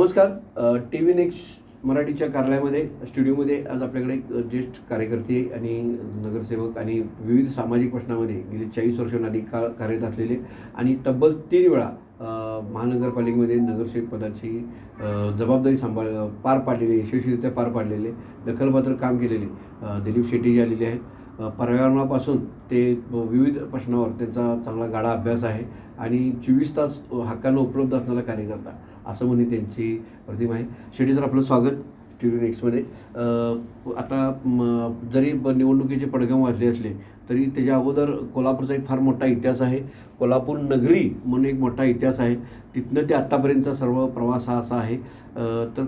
नमस्कार. TV next मराठीच्या कार्यालयामध्ये स्टुडिओमध्ये आज आपल्याकडे एक ज्येष्ठ कार्यकर्ते आणि नगरसेवक आणि विविध सामाजिक प्रश्नामध्ये गेली 40 वर्षांहून अधिक काळ कार्यरत असलेले आणि तब्बल 3 वेळा महानगरपालिकेमध्ये नगरसेवक पदाची जबाबदारी पार पाडलेली, यशस्वीरित्या पार पाडलेले, दखलपात्र काम केलेले दिलीप शेट्टी आलेले आहेत. पर्यावरणापासून ते विविध प्रश्नावर त्यांचा चांगला गाढा अभ्यास आहे आणि 24 तास हक्कानं उपलब्ध असणारा कार्यकर्ता असं म्हणे त्यांची प्रतिमा आहे. शेट्टी सर, आपलं स्वागत TV नेक्स्टमध्ये. आता जरी निवडणुकीचे पडघम वाजले असले तरी त्याच्या अगोदर कोल्हापूरचा एक फार मोठा इतिहास आहे. कोल्हापूर नगरी म्हणून एक मोठा इतिहास आहे. तिथनं ते आत्तापर्यंतचा सर्व प्रवास हा असा आहे. तर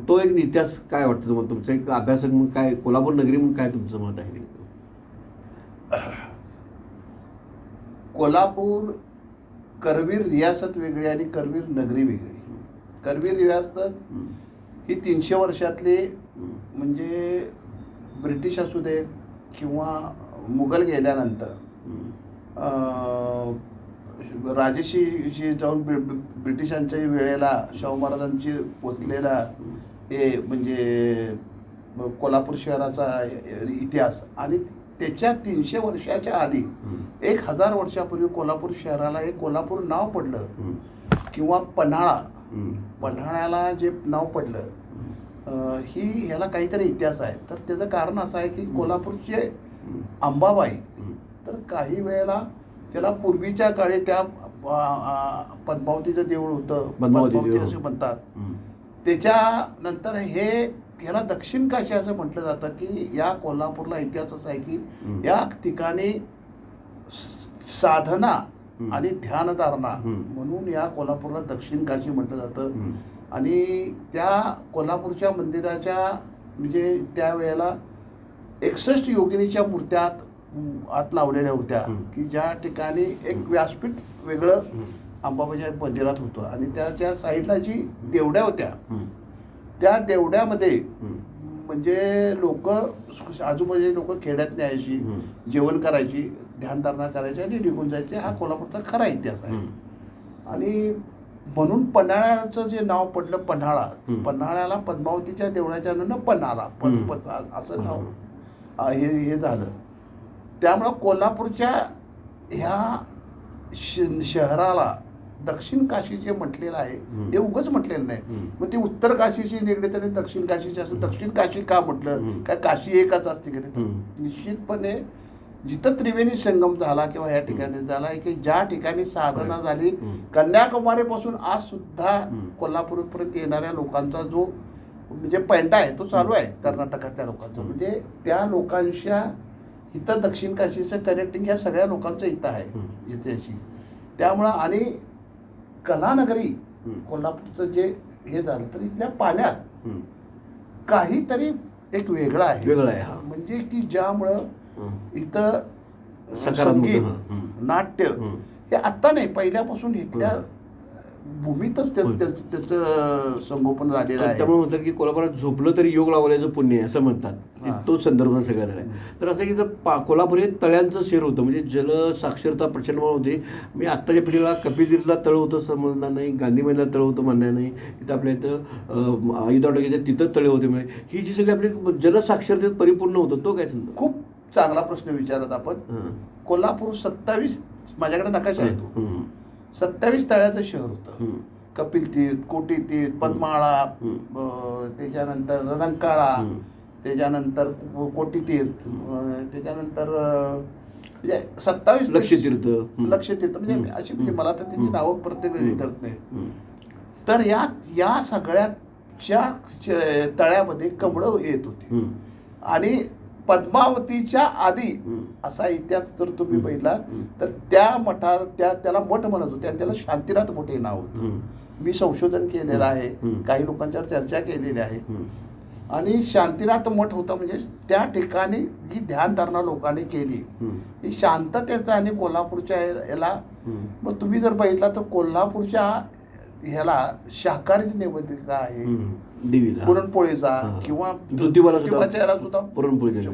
तो एक इतिहास काय वाटतं तुम्हाला? तुमचं एक अभ्यासक म्हणून काय, कोल्हापूर नगरी म्हणून काय तुमचं मत आहे? कोल्हापूर करवीर रियासत वेगळी आणि करवीर नगरी वेगळी. करवीर रियासत ही 300 वर्षातली, म्हणजे ब्रिटिश असू दे किंवा मुघल गेल्यानंतर राजेशी जाऊन ब्रिटिशांच्या वेळेला शाहू महाराजांची वसलेला हे म्हणजे कोल्हापूर शहराचा इतिहास. आणि त्याच्या 300 वर्षाच्या आधी 1000 वर्षापूर्वी कोल्हापूर शहराला एक कोल्हापूर नाव पडलं किंवा पन्हाळ्याला जे नाव पडलं, ह्याला काहीतरी इतिहास आहे. तर त्याचं कारण असं आहे की कोल्हापूरचे अंबाबाई, तर काही वेळेला त्याला पूर्वीच्या काळी त्या पद्मावतीचं देऊळ होतं, पद्मावती असे म्हणतात. त्याच्यानंतर ह्याला दक्षिण काशी असं म्हटलं जातं की या कोल्हापूरला इतिहास असा आहे की या ठिकाणी साधना आणि ध्यानधारणा म्हणून या कोल्हापूरला दक्षिण काशी म्हटलं जातं. आणि त्या कोल्हापूरच्या मंदिराच्या म्हणजे त्यावेळेला 61 योगिनीच्या मूर्त्या आत लावलेल्या होत्या की ज्या ठिकाणी एक व्यासपीठ वेगळं अंबाबाईच्या मंदिरात होतं आणि त्याच्या साईडला जी देवड्या होत्या त्या देवड्यामध्ये म्हणजे लोक आजूबाजूचे लोक खेड्यात न्यायची, जेवण करायची, ध्यानधारणा करायची आणि निघून जायचे. हा कोल्हापूरचा खरा इतिहास आहे. आणि म्हणून पन्हाळ्याचं जे नाव पडलं पन्हाळ्याला पद्मावतीच्या देवळाच्या पन्हाळा असं नाव हे झालं. त्यामुळं कोल्हापूरच्या ह्या शहराला दक्षिण काशी जे म्हटलेलं आहे ते उगाच म्हटलेलं नाही. मग ते उत्तर काशीशी निगडीत आणि दक्षिण काशीशी असं दक्षिण काशी का म्हटलं? काय काशी एकच असते की? निश्चितपणे जिथं त्रिवेणी संगम झाला किंवा या ठिकाणी झाला की ज्या ठिकाणी साधना झाली, कन्याकुमारीपासून आज सुद्धा कोल्हापूरपर्यंत येणाऱ्या लोकांचा जो म्हणजे पैंडा आहे तो चालू आहे कर्नाटकातल्या लोकांचा. म्हणजे त्या लोकांच्या इथं दक्षिण काशीचं कनेक्टिंग ह्या सगळ्या लोकांचं इथं आहे याच्याशी. त्यामुळं आणि कलानगरी कोल्हापूरचं जे हे झालं तर इथल्या पाण्यात काहीतरी एक वेगळं आहे. म्हणजे की ज्यामुळं इथं संगीत, नाट्य हे आत्ता नाही, पहिल्यापासून इथल्या भूमीतच त्याचं संगोपन झालेलं आहे. त्यामुळे म्हणतात की कोल्हापुरात झोपलं तरी योग लावल्याचं पुण्य आहे असं म्हणतात. तो संदर्भ सगळ्यात आहे. तर असं की जर कोल्हापूर हे तळ्यांचं शहर होतं, म्हणजे जल साक्षरता प्रचंड होते. मी आत्ताच्या पिढीला कपिलतीर्थला तळ होतं समजणार नाही, गांधी मैदानाला तळ होतं म्हणणार नाही. इथं आपल्या इथं आयुधाटोक्याच्या तिथं तळे होते. म्हणजे ही जी सगळी आपली जलसाक्षरतेत परिपूर्ण होतं, तो काय समजा? खूप चांगला प्रश्न विचारत आपण. कोल्हापूर 27 माझ्याकडे नकाशा आहे तो 27 तळ्याचं शहर होतं. कपिलतीर्थ, कोटीतीर्थ, पद्माळा, त्याच्यानंतर रंकाळा, त्याच्यानंतर कोटीतीर्थ, त्याच्यानंतर म्हणजे 27 लक्षतीर्थ म्हणजे अशी म्हणजे मला तर त्याची नावं प्रत्येक वेळी करत नाही. तर या सगळ्याच्या तळ्यामध्ये कमळं येत होती. आणि पद्मावतीच्या आधी असा इतिहास जर तुम्ही बघितला तर त्या मठात त्याला मठ म्हणत होते आणि त्याला शांतीनाथ मठ हे नाव होतं. मी संशोधन केलेलं आहे, काही लोकांच्यावर चर्चा केलेली आहे. आणि शांतीनाथ मठ होता म्हणजे त्या ठिकाणी जी ध्यानधारणा लोकांनी केली ही शांततेचा. आणि कोल्हापूरच्या याला मग तुम्ही जर बघितला तर कोल्हापूरच्या ह्याला शाकाहारीच नैवेद्य आहे देवीला, पुरणपोळीचा किंवा ज्योतिबाच्या याला सुद्धा पुरणपोळी.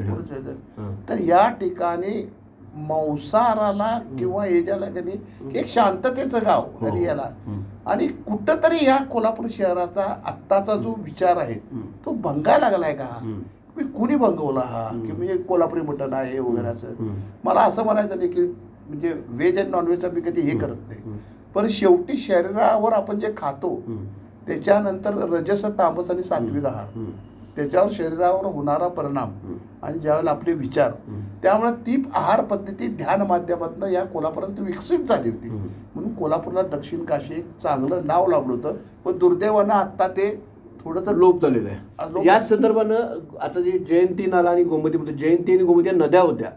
तर या ठिकाणी मांसाहाराला किंवा याच्याला कधी एक शांततेचं गाव आणि याला. आणि कुठंतरी या कोल्हापूर शहराचा आत्ताचा जो विचार आहे तो भंगायला लागलाय का? कुणी भंगवला हा की म्हणजे कोल्हापुरी मटण आहे वगैरे असं? मला असं म्हणायचं नाही की म्हणजे व्हेज आणि नॉनव्हेजचा मी कधी हे करत नाही, पण शेवटी शरीरावर आपण जे खातो त्याच्यानंतर रजस, तामस आणि सात्विक आहार, त्याच्यावर शरीरावर होणारा परिणाम आणि ज्यावेळेला आपले विचार, त्यामुळे ती आहार पद्धती ध्यान माध्यमातून या कोल्हापुरात विकसित झाली होती. म्हणून कोल्हापूरला दक्षिण काशी एक चांगलं नाव लाभलं होतं. पण दुर्दैवानं आता ते थोडंसं लोप झालेलं आहे. याच संदर्भानं आता जे जयंती नाला आणि गोमती म्हणतो, जयंती आणि गोमती या नद्या होत्या,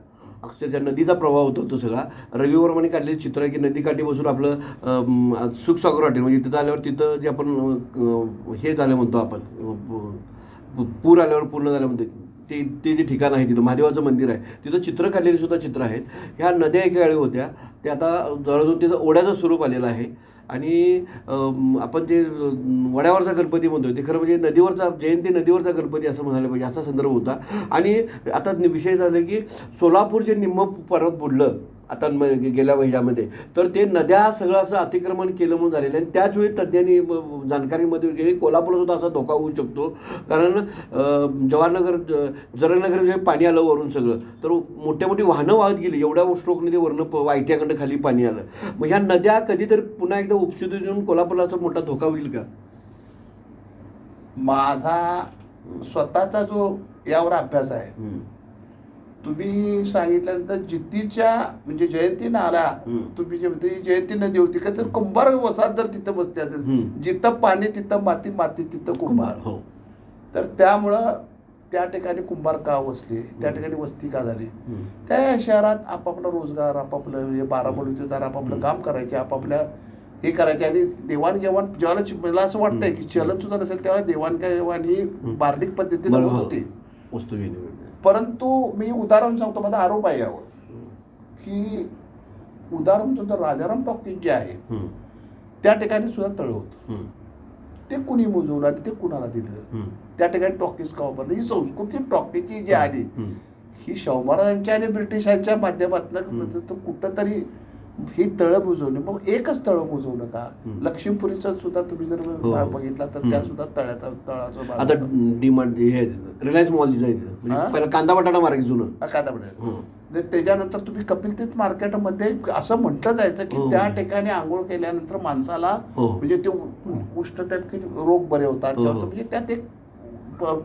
अक्षरशः नदीचा प्रवाह होतो तो सगळा. रविवर्माने काढलेलं चित्र आहे की नदीकाठी बसून आपलं सुखसागर हॉटेल, म्हणजे तिथं आल्यावर तिथं जे आपण हे झालं म्हणतो आपण, पूर आल्यावर पूर्ण झालं म्हणतो ते जे ठिकाण आहे तिथं महादेवाचं मंदिर आहे, तिथं चित्र काढलेली सुद्धा चित्र आहेत. ह्या नद्या एका वेळी होत्या, ते आता जवळजवळ तिथं ओढ्याचं स्वरूप आलेलं आहे. आणि आपण जे वड्यावरचा गणपती म्हणतोय ते खरं म्हणजे नदीवरचा, जयंती नदीवरचा गणपती असं म्हणायला पाहिजे, असा संदर्भ होता. आणि आता विषय झाला की सोलापूर जे निम्म परत बुडलं आता गेल्या ह्याच्यामध्ये, तर ते नद्या सगळं असं अतिक्रमण केलं म्हणून झालेलं आहे. आणि त्याच वेळी तज्ज्ञांनी जाणकारीमध्ये गेली कोल्हापूरसुद्धा असा धोका होऊ शकतो, कारण जवाहरनगर जरणनगर जे पाणी आलं वरून सगळं, तर मोठ्या मोठी वाहनं वाहत गेली, एवढ्या स्ट्रोकने ते वरनं वायट्याकडं खाली पाणी आलं. मग ह्या नद्या कधीतरी पुन्हा एकदा उपसित येऊन कोल्हापूरला असा मोठा धोका होईल का? माझा स्वतःचा जो यावर अभ्यास आहे, तुम्ही सांगितल्यानंतर जितीच्या म्हणजे जयंती नाला, तुम्ही जे म्हणते जयंती नदी होती का, तर कुंभार वसाहत जर तिथं बसते असेल, जिथं पाणी तिथं माती, माती तिथं कुंभार, तर त्यामुळं त्या ठिकाणी कुंभार का वसले, त्या ठिकाणी वस्ती का झाली, त्या शहरात आपापला रोजगार, आपापलं 12 बलुतेदार आपापलं काम करायचे, आपापल्या हे करायचे. आणि देवाणघेवाण ज्यावेळेला मला असं वाटतंय की चलन सुद्धा नसेल त्यावेळेला देवाणघेवाण ही बार्डिक पद्धतीने होती. परंतु मी उदाहरण सांगतो, माझा आरोप आहे यावर की उदाहरण सुद्धा राजाराम टॉकीज जे आहे त्या ठिकाणी सुद्धा तळ होतं, ते कुणी मोजवलं आणि ते कुणाला दिलं, त्या ठिकाणी टॉकीज का वापरलं. ही संस्कृती टॉकीजची जी आली ही शाहू महाराजांच्या आणि ब्रिटिशांच्या माध्यमातून कुठंतरी ही तळं बुजवली. मग एकच तळं बुजवलं का? लक्ष्मीपुरीचं सुद्धा तुम्ही जर बघितला तर त्या सुद्धा तळाचं आता डिमांड हे रिलायन्स मॉल पहिला कांदा बटाटा मार्केट जुनं कांदा बटाटा. त्याच्यानंतर तुम्ही कपिल तीर्थ मार्केटमध्ये असं म्हटलं जायचं की त्या ठिकाणी आंघोळ केल्यानंतर माणसाला म्हणजे ते उष्णतेत रोग बरे होतात, म्हणजे त्यात एक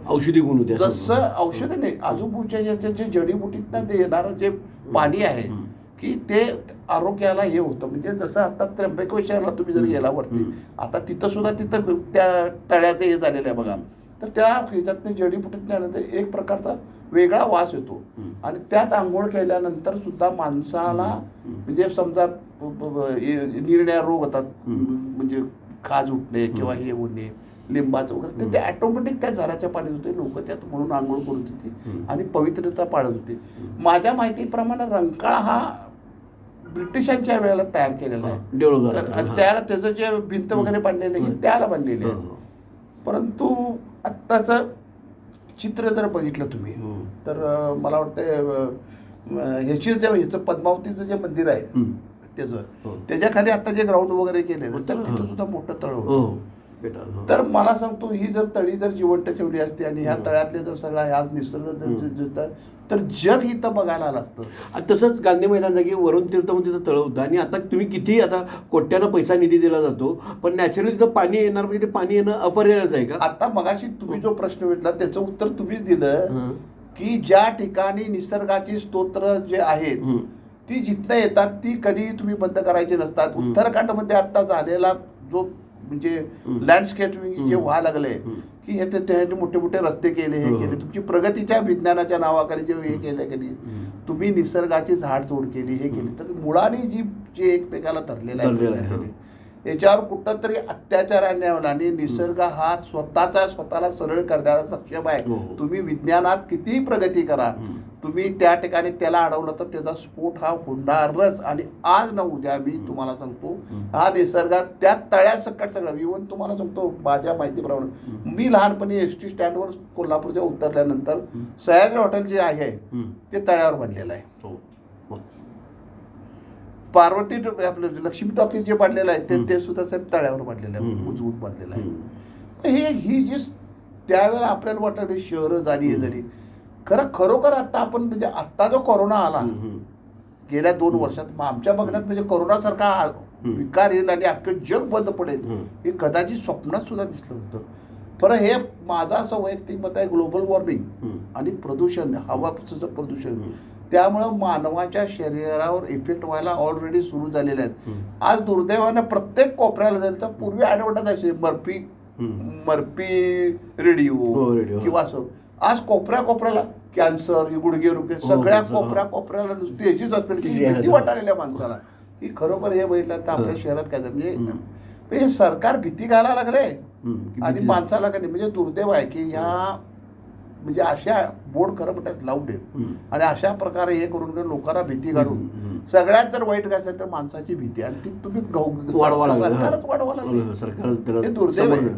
औषधी गुण होते. जसं औषध नाही, आजूबाजूच्या जे जडीबुटीतनं येणारं जे पाणी आहे की ते आरोग्याला हे होतं. म्हणजे जसं आता त्र्यंबकेश्वरला तुम्ही जर गेला वरती, आता तिथं सुद्धा तिथं त्या तळ्याचं हे झालेलं आहे बघा, तर त्या ह्याच्यातनं जडीबुटीतनं आल्यानंतर एक प्रकारचा वेगळा वास येतो. आणि त्यात आंघोळ केल्यानंतर सुद्धा माणसाला म्हणजे समजा निरनिराळे रोग होतात, म्हणजे खाज उठणे किंवा हे होणे, लिंबाचं वगैरे, ते ऑटोमॅटिक त्या झऱ्याच्या पाण्यात होते. लोक त्यात म्हणून आंघोळ करत होते आणि पवित्रता पाळत होते. माझ्या माहितीप्रमाणे रंकाळा हा ब्रिटिशांच्या वेळेला तयार केलेला आहे, त्याला त्याचं जे भिंत वगैरे बांधलेली आहे त्याला बांधलेली आहे. परंतु आत्ताचं चित्र जर बघितलं तुम्ही तर मला वाटतं ह्याचं पद्मावतीचं जे मंदिर आहे त्याच्या खाली आता जे ग्राउंड वगैरे केलेलं तर तिथं सुद्धा मोठं तळ होतं. तर मला सांगतो ही जर तळी जर जिवंत ठेवली असती आणि ह्या तळ्यातले जर सगळा ह्या निसर्ग तर जग इथं बघायला आलं असतं. आणि तसंच गांधी मैदान जागी वरुण तीर्थ म्हणून तिथं तळ होतं. आणि आता तुम्ही किती आता कोट्यानं पैसा निधी दिला जातो, पण नॅचरली तिथं पाणी येणार म्हणजे ते पाणी येणं अपरिहार्यच आहे का? आता मगाशी तुम्ही जो प्रश्न विचारला त्याचं उत्तर तुम्हीच दिलं की ज्या ठिकाणी निसर्गाची स्तोत्र जे आहेत ती जिथनं येतात ती कधी तुम्ही बंद करायची नसतात. उत्तराखंडमध्ये आता झालेला जो म्हणजे लँडस्केपिंग जे व्हायला लागले की हे त्याचे मोठे मोठे रस्ते केले, हे केले, तुमची प्रगतीच्या विज्ञानाच्या नावाखाली जे हे केले कधी तुम्ही निसर्गाची झाडतोड केली, हे केली, तर मुळाने जे एकमेकाला धरलेला आहे याच्यावर कुठंतरी अत्याचार आणण्यावर. आणि निसर्ग हा स्वतःला सरळ करण्याला सक्षम आहे. तुम्ही विज्ञानात कितीही प्रगती करा, तुम्ही त्या ठिकाणी त्याला अडवलं तर त्याचा स्फोट हा होणारच. आणि आज ना उद्या मी तुम्हाला सांगतो हा निसर्गात त्या तळ्यासकट सगळं इव्हन तुम्हाला सांगतो माझ्या माहितीप्रमाणे मी लहानपणी एसटी स्टँडवर कोल्हापूरच्या उतरल्यानंतर सह्याद्री हॉटेल जे आहे ते तळ्यावर बनलेलं आहे. पार्वती आपलं लक्ष्मी टॉकीज जे बांधलेलं आहे ते सुद्धा साहेब तळ्यावर बांधलेलं आहे, उजवून बांधलेलं आहे. ही जी त्यावेळेला आपल्याला वाटतं शहरं झाली हे झाली, खरोखर आता आपण म्हणजे आत्ता जो कोरोना आला गेल्या 2 वर्षात, मग आमच्या बघण्यात म्हणजे कोरोनासारखा विकार येईल आणि अख्खं जग बंद पडेल हे कदाचित स्वप्नात सुद्धा दिसलं होतं. पण हे माझं असं वैयक्तिक मत आहे, ग्लोबल वॉर्मिंग आणि प्रदूषण, हवाचं प्रदूषण, त्यामुळं मानवाच्या शरीरावर इफेक्ट व्हायला ऑलरेडी सुरू झालेले आहेत. आज दुर्दैवानं प्रत्येक कोपऱ्याला जाईल तर पूर्वी ॲडव्हर्टाईज असे मर्फी रेडिओ किंवा असं, आज कोपऱ्याला कॅन्सर, गुडघे रुके, सगळ्या कोपऱ्याला नुसती याचीच भीती वाटायला माणसाला की खरोखर हे बघितलं तर आपल्या शहरात काय म्हणजे हे सरकार भीती घालायला लागले आणि माणसाला का नाही. म्हणजे दुर्दैव आहे की ह्या म्हणजे अशा बोर्ड खरं म्हणतात लावून आणि अशा प्रकारे हे करून लोकांना भीती घालून सगळ्यात जर वाईट काय असेल तर माणसाची भीती, आणि ती तुम्ही सरकारच वाढवा लागली, सरकार दुर्दैव आहे.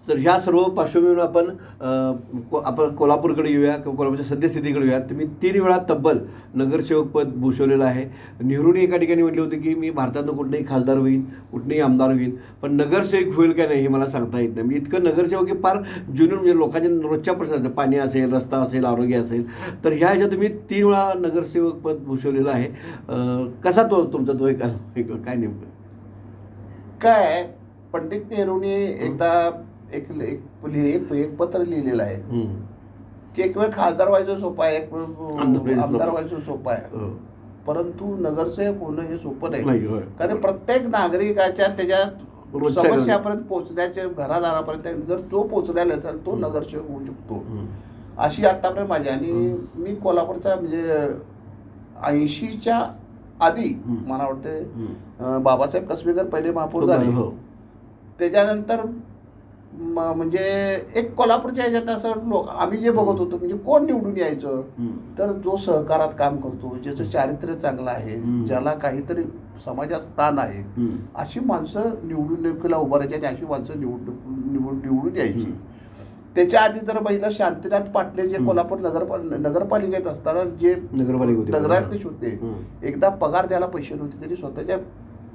तर ह्या सर्व पार्श्वभूमीवर आपण कोल्हापूरकडे येऊया किंवा कोल्हापूरच्या सद्यस्थितीकडे येऊया. तुम्ही 3 वेळा तब्बल नगरसेवक पद भूषवलेलं आहे. नेहरूने एका ठिकाणी म्हटले होते की मी भारतातनं कुठेही खासदार होईन, कुठेही आमदार होईन, पण नगरसेवक होईल का नाही हे मला सांगता येत नाही. मी इतकं नगरसेवक हे फार जुनून म्हणजे लोकांच्या रोजच्या प्रश्नाचं, पाणी असेल, रस्ता असेल, आरोग्य असेल, तर ह्या ह्याच्यात तुम्ही 3 वेळा नगरसेवक पद भूषवलेलं आहे. कसा तुमचा तो एक काय नेमकं काय पंडित नेहरूने एकदा एक पत्र लिहिलेलं आहे की एक वेळ खासदार व्हायचं सोपं आहे, एक वेळ आमदार व्हायचं सोपं आहे, परंतु नगरसेवक होणं हे सोपं नाही. कारण प्रत्येक नागरिकाच्या त्याच्या समस्यापर्यंत पोहोचण्याच्या, घरादारापर्यंत जर तो पोहोचलेला असेल तो नगरसेवक होऊ शकतो, अशी आतापर्यंत माझी. आणि मी कोल्हापूरचा म्हणजे 80च्या आधी मला वाटते बाबासाहेब कसबेकर पहिले महापौर झाले, त्याच्यानंतर म्हणजे एक कोल्हापूरच्या ह्याच्यात असं आम्ही जे बघत होतो म्हणजे कोण निवडून यायचं तर जो सहकारात काम करतो, ज्याचं चारित्र्य चांगलं आहे, ज्याला काहीतरी समाजात स्थान आहे, अशी माणसं निवडणुकीला उभारायची आणि अशी माणसं निवडून यायची. त्याच्या आधी जर पहिला शांतीनाथ पाटले जे कोल्हापूर नगरपालिकेत असताना जे नगराध्यक्ष होते, एकदा पगार द्यायला पैसे नव्हते, त्यांनी स्वतःच्या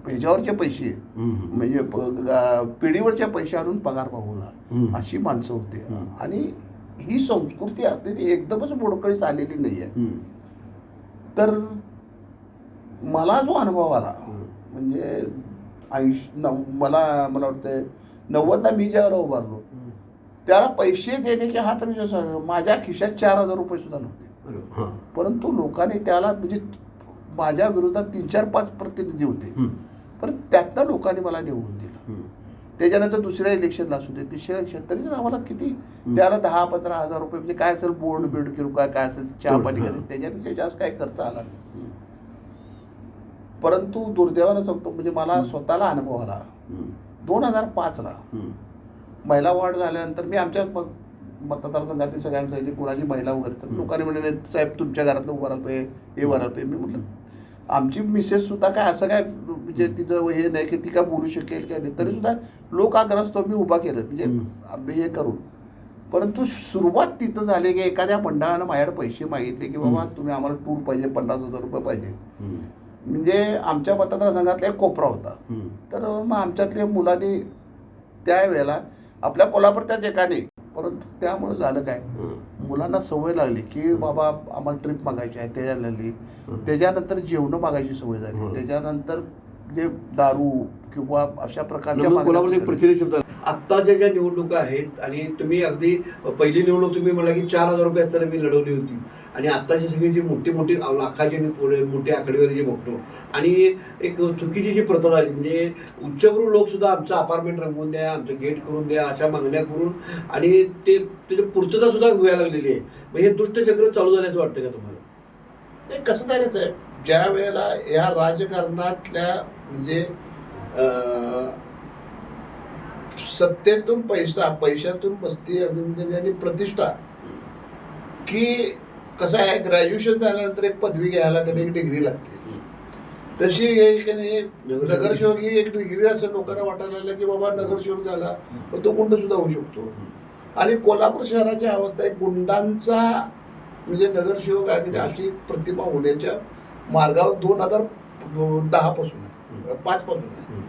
ह्याच्यावरचे पैसे म्हणजे पिढीवरचे पैसे आणून पगार भागवला, अशी माणसं होती. आणि ही संस्कृती असलेली एकदमच मोडकळीस आलेली नाही आहे. तर मला जो अनुभव आला म्हणजे मला वाटतं 90ला मी ज्यावेळेला उभारलो त्याला पैसे देण्याचे हा तर विषय, माझ्या खिशात 4,000 रुपये सुद्धा नव्हते, परंतु लोकांनी त्याला म्हणजे माझ्या विरोधात 3-4-5 प्रतिनिधी होते, पण त्यातनं लोकांनी मला निवडून दिलं. त्याच्यानंतर दुसऱ्या इलेक्शनला असू दे, तिसऱ्या इलेक्शन, तरी आम्हाला किती त्याला 10-15 हजार रुपये म्हणजे काय असेल बोर्ड बिल्ड किंवा काय असेल चहा पाणी करायचं, त्याच्यापेक्षा जास्त काय खर्च आला नाही. परंतु दुर्दैवानं सांगतो म्हणजे मला स्वतःला अनुभव आला 2005ला महिला वार्ड झाल्यानंतर. मी आमच्या मतदारसंघातील सगळ्यांना सांगितले कुणाची महिला वगैरे, तर लोकांनी म्हणले साहेब तुमच्या घरातलं उभारायला पाहिजे, हे उभारायला पाहिजे. मी म्हटलं आमची मिसेस सुद्धा काय असं काय म्हणजे तिचं हे नाही की ती काय बोलू शकेल काय नाही, तरी सुद्धा लोक आग्रहस्तव मी उभा केलं म्हणजे आम्ही हे करून. परंतु सुरुवात तिथं झाली की एखाद्या मंडळानं माझ्याकडे पैसे मागितले की बाबा तुम्ही आम्हाला टूर पाहिजे, 50,000 रुपये पाहिजे. म्हणजे आमच्या मतदारसंघातला एक कोपरा होता, तर मग आमच्यातल्या मुलांनी त्यावेळेला आपल्या कोल्हापूर त्या ठिकाणी, परंतु त्यामुळे झालं काय मुलांना सवय लागली की बाबा आम्हाला ट्रिप मागायची आहे, त्याच्यानंतर जेवण मागायची सवय झाली, त्याच्यानंतर जे दारू किंवा अशा प्रकारच्या प्रचलित शब्द. आत्ताच्या ज्या निवडणुका आहेत आणि तुम्ही अगदी पहिली निवडणूक तुम्ही म्हणला की 4,000 रुपये असताना मी लढवली होती, आणि आत्ताची सगळी जी मोठी लाखाची मोठी आकडेवारी जे बघतो, आणि एक चुकीची जी प्रथा झाली म्हणजे उच्चभ्रू लोक सुद्धा आमचं अपार्टमेंट रंगवून द्या, आमचं गेट करून द्या, अशा मागण्या करून, आणि ते त्याची पूर्तता सुद्धा व्हायला लागलेली आहे. मग हे दुष्टचक्र चालू झाल्याचं वाटतं का तुम्हाला? नाही, कसं झालं साहेब, ज्या वेळेला या राजकारणातल्या म्हणजे सत्तेतून पैशातून मस्ती आणि प्रतिष्ठा, की कसं आहे ग्रॅज्युएशन झाल्यानंतर एक पदवी घ्यायला एक डिग्री लागते, तशी नगरसेवक ही एक डिग्री असं लोकांना वाटायला लागलं की बाबा नगरसेवक झाला तो गुंड सुद्धा होऊ शकतो. आणि कोल्हापूर शहराची अवस्था आहे गुंडांचा म्हणजे नगरसेवक आहे अशी प्रतिमा होण्याच्या मार्गावर 10 पासून आहे, 5 पासून आहे.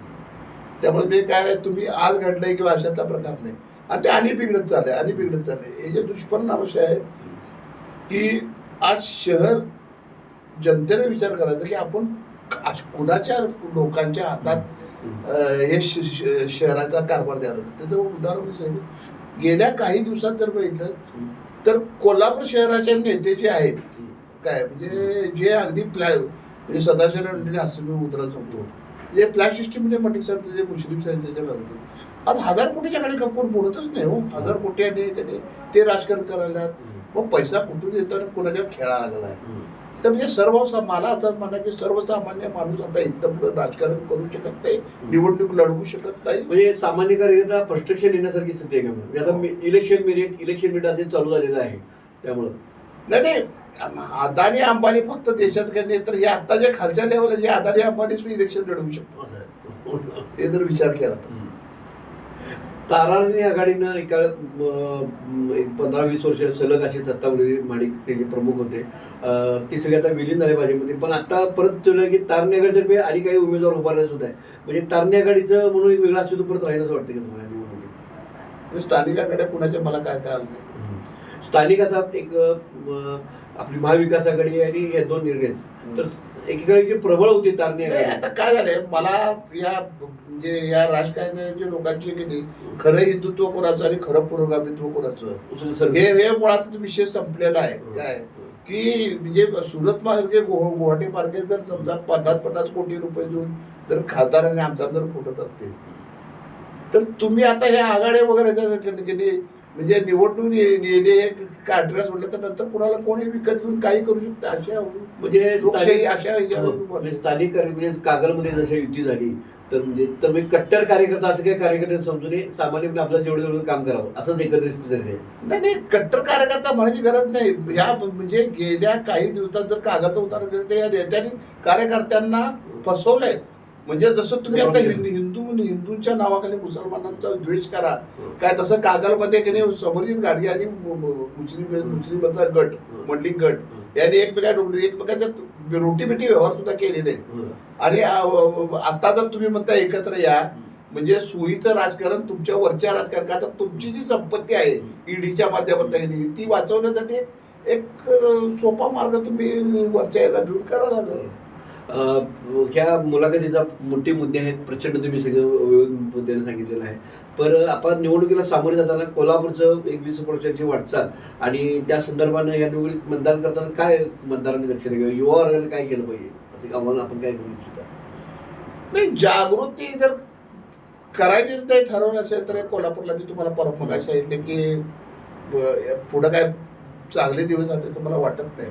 त्यामुळे मी काय तुम्ही आज घडलंय किंवा अशातला प्रकार नाही. आणि ते आणि बिघडत चाललंय. हे जे दुष्परिणाम असे आहेत की आज शहर जनतेने विचार करायचा की आपण कुणाच्या लोकांच्या हातात हे शहराचा कारभार द्यावा. त्याचं उदाहरण मी सांगितलं, गेल्या काही दिवसात जर बघितलं तर कोल्हापूर शहराचे नेते जे आहेत काय म्हणजे जे अगदी म्हणजे सदाशिव रेड्डीने असं मी उदाहरण सांगतो, जे फ्लॅट सिस्टीममध्ये मटिक साहेब जे मुस्लिम साहेब त्याच्या लागते, आज 1000 कोटीच्या खाली कोण बोलतच नाही हो. 1000 कोटी आणि ते राजकारण करायला मग पैसा कुठून येतो आणि कोणाच्यात खेळा लागला आहे. तर म्हणजे मला असं म्हणा की सर्वसामान्य माणूस आता एकदम राजकारण करू शकत नाही, निवडणूक लढवू शकत नाही. म्हणजे सामान्य कार्यकर्ता फ्रस्ट्रेशन येण्यासारखी स्थिती आहे का? म्हणजे आता इलेक्शन मिनिट आधी चालू झालेलं आहे त्यामुळं नाही अदानी अंबानी फक्त देशात करणे, तर हे आता जे खालच्या लेवलला जे अदानी अंबानीच इलेक्शन लढवू शकतो हे जर विचार केला तर. ताराणी आघाडीनं एक 15-20 वर्ष सलग अशी सत्ता मिळवली. माणिक ते जे प्रमुख होते ती सगळी आता विलीन झाले भाजपमध्ये. पण आता परत तुला की तारणी आघाडीतर्फे आणि काही उमेदवार उभारले सुद्धा आहे. म्हणजे तारणी आघाडीचं म्हणून एक वेगळा अस्तित्व परत राहील असं वाटतं की तुम्हाला निवडणुकीत? स्थानिकाकडे कुणाच्या मला काय कळलं नाही. स्थानिक आता एक आपली महाविकास आघाडी आणि हे दोन निर्णय आहेत. तर एकीकडे जे प्रबळ होती तारणी आघाडी. आता काय झालंय मला म्हणजे या राजकारणाच्या लोकांची की नाही खरं हिंदुत्व कोणाचं आणि खरं पुरोगामित्व कोणाचं हे मुळातच विषय संपलेला आहे. काय की म्हणजे सुरत मार्गे गुवाहाटी मार्गे जर समजा 50 कोटी रुपये देऊन जर खासदार आणि आमदार जर फुटत असतील तर तुम्ही आता हे आघाड्या वगैरे म्हणजे निवडणूक नेले काढल्या सोडलं तर नंतर कोणाला कोणी विकत घेऊन काही करू शकतं अशा म्हणजे लोकशाही अशा स्थानिक म्हणजे कागलमध्ये जशी युती झाली तर मी कट्टर कार्यकर्ता असं काही कार्यकर्ते समजून सामान्य आपल्याला जेवढं काम करावं असंच एकत्रित नाही कट्टर कार्यकर्ता म्हणायची गरज नाही. ह्या म्हणजे गेल्या काही दिवसात जर कागदाचं उदाहरण केलं तर या नेत्यांनी कार्यकर्त्यांना फसवलंय. म्हणजे जसं तुम्ही आता हिंदूंच्या नावाखाली मुसलमानांचा द्वेष करा काय, तसं कागलमध्ये की नाही समर्जित गाडी आणि मुस्लिमांचा गट मंडलिक गट यांनी एकमेकांच्या रोटीबेटी व्यवहार सुद्धा केलेले आहेत. आणि आता जर तुम्ही म्हणता एकत्र या म्हणजे सोयीचं राजकारण तुमच्या वरच्या राजकारण का तर तुमची जी संपत्ती आहे ईडीच्या माध्यमातून ती वाचवण्यासाठी एक सोपा मार्ग तुम्ही वरच्या याला घेऊन करावा लागेल. ह्या मुलाखतीचा मोठे मुद्दे आहेत, प्रचंड तुम्ही सगळं विविध मुद्द्याने सांगितलेलं आहे. पण आपण निवडणुकीला सामोरे जाताना कोल्हापूरचं एक 20% वाटचाल आणि त्या संदर्भानं या निवडणुकीत मतदान करताना काय मतदारांनी लक्ष द्यावं, युवा वर्गाने काय केलं पाहिजे असं आव्हान आपण काय करू इच्छिता? नाही जागृती जर करायचीच नाही ठरवलं असेल तर कोल्हापूरला मी तुम्हाला परत मगाशी सांगितले की पुढं काय चांगले दिवस आहेत असं मला वाटत नाही.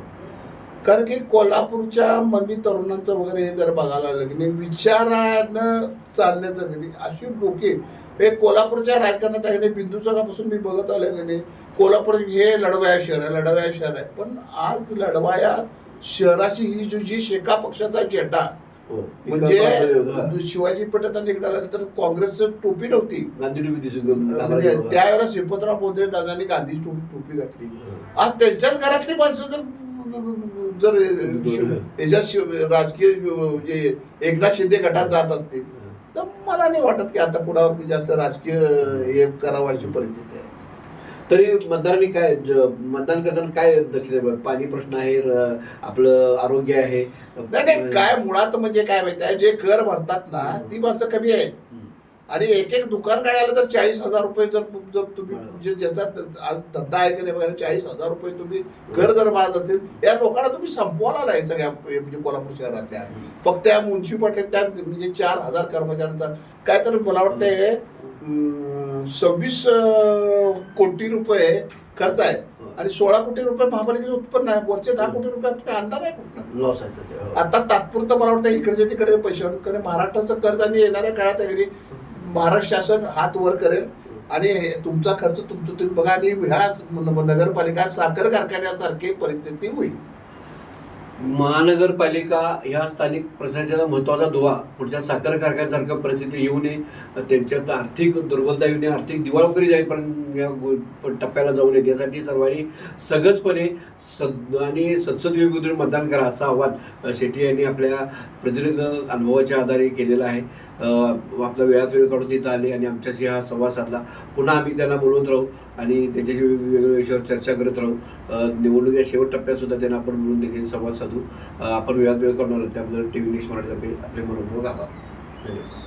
कारण की कोल्हापूरच्या मम्मी तरुणांचं वगैरे हे जर बघायला लागलं की विचारानं चालण्याचं कधी अशी लोके हे कोल्हापूरच्या राजकारणात आहे. बिंदू चौकापासून मी बघत आलं की नाही कोल्हापूर हे लढवाया शहर आहे. पण आज लढवाया शहराची ही जी शेका पक्षाचा झेंडा म्हणजे शिवाजी पेठेत निघाला तर काँग्रेसचं टोपी नव्हती, त्यावेळेला श्रीपतराव बोंद्रे दादांनी गांधी टोपी घातली. आज त्यांच्याच घरातली माणसं जर राजकीय म्हणजे एकनाथ शिंदे गटात जात असतील तर मला नाही वाटत की आता कुणावर जास्त राजकीय हे करावं अशी परिस्थिती आहे. तरी मतदारांनी काय मतदान करताना काय लक्ष द्यावं? पाणी प्रश्न आहे, आपलं आरोग्य आहे. नाही काय मुळात म्हणजे काय माहिती आहे, जे कर भरतात ना ती माणसं कमी आहेत आणि एक दुकान काढायला जर 40,000 रुपये जर तुम्ही म्हणजे ज्याचा आज धंदा आहे की नाही बघायला 40,000 रुपये तुम्ही कर जर मारत असतील या लोकांना तुम्ही संपवायला नाही सगळ्या म्हणजे कोल्हापूर शहरातल्या. फक्त त्या म्युन्सिपाल्टी त्या म्हणजे 4,000 कर्मचाऱ्यांचा काय तर मला वाटतंय 26 कोटी रुपये खर्च आहे आणि 16 कोटी रुपये महापालिकेचं उत्पन्न आहे. वरचे 10 कोटी रुपये तुम्ही आणणार आहे कुठं? लॉस आहे आता तात्पुरतं मला वाटतं इकडचे तिकडे पैसे महाराष्ट्राचं कर्ज आणि येणाऱ्या काळात आहे महाराष्ट्र शासन हात वर करेल आणि तुमचा खर्च तुम्ही बघा आणि ह्या नगरपालिका साखर कारखान्यासारखी परिस्थिती होईल. महानगरपालिका ह्या स्थानिक प्रशासनाचा महत्त्वाचा दुवा पुढच्या साखर कारखान्यासारखं परिस्थिती येऊ नये, त्यांच्यात आर्थिक दुर्बलता येऊ नये, आर्थिक दिवाळखोरी जाईपर्यंत या टप्प्याला जाऊ नये यासाठी सर्वांनी सगळंचपणे आणि सदसद्विवेकून मतदान करा असं आव्हान शेट्टी यांनी आपल्या प्रदीर्घ अनुभवाच्या आधारे केलेलं आहे. आपला वेळात वेळ काढून तिथं आले आणि आमच्याशी हा संवाद साधला. पुन्हा आम्ही त्यांना बोलवत राहू आणि त्यांच्याशी वेगवेगळ्या विषयावर चर्चा करत राहू. निवडणुकीच्या शेवट टप्प्यात सुद्धा त्यांना आपण बोलून देखील संवाद साधू. आपण वेळात वेळ करणार आहोत त्याबद्दल TV नेक्स्ट मराठीतर्फे आपले मनपूर्वक आभार. धन्यवाद.